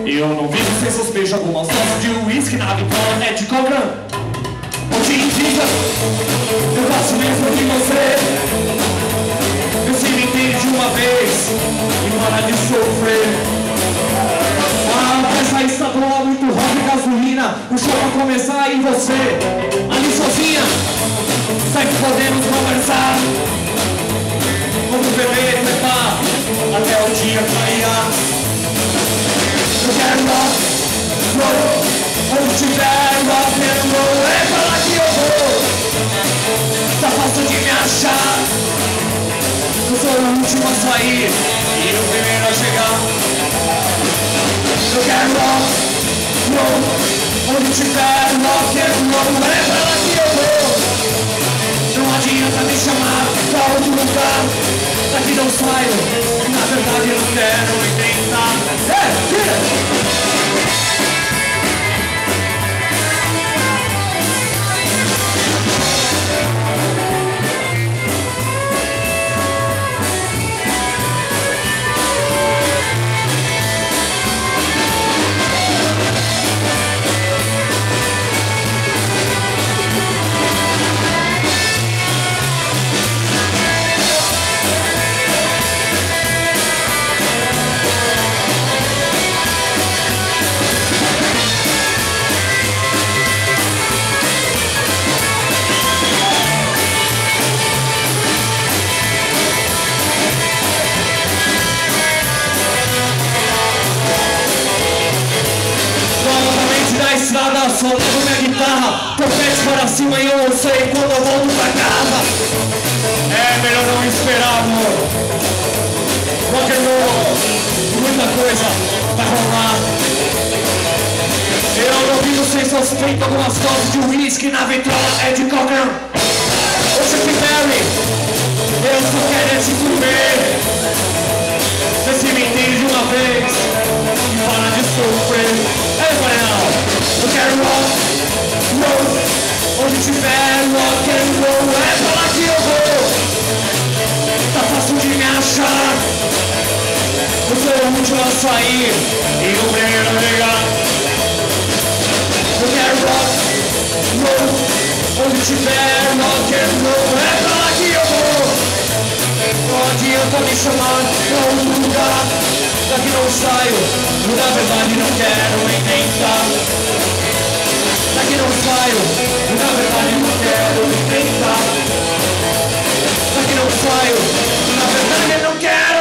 Eu não vivo sem suspeita algumas doses de uísque na vitória é de coca. Hoje em dia, eu gosto mesmo de você. Você me entende de uma vez e para de sofrer. A festa estadual, muito rock e gasolina. O show vai começar e você, ali sozinha, segue podemos conversar. Vamos beber, trepar, até o dia clarear. Eu quero rock, roll, onde tiver rock and roll, é pra lá que eu vou. Tá fácil de me achar. Eu sou o último a sair e o primeiro a chegar. Eu quero rock, roll, onde tiver rock and roll, é pra lá que eu vou. Não adianta me chamar pra outro lugar. Daqui não saio, na verdade eu não quero enfrentar. Tira! Estrada, só levo minha guitarra, topete para cima e eu sei quando eu volto pra casa. É melhor não esperar, amor. Rock and roll, muita coisa vai rolar. Eu não vivo sem suspeito, algumas doses de uísque na vitrola é de coca. Ô Chuck Berry, eu só quero te comer. Vê se me entende de uma vez e para de sofrer. Ei, Paranel! Eu quero rock, roll, onde tiver rock and roll, é pra lá que eu vou. Tá fácil de me achar. Eu sou o último a sair e o primeiro a chegar. Eu quero rock, roll, onde tiver rock and roll, é pra lá que eu vou. Não adianta me chamar pra outro lugar. Daqui não saio, na verdade não quero inventar. Daqui não saio, na verdade não quero inventar. Daqui não saio, na verdade não quero.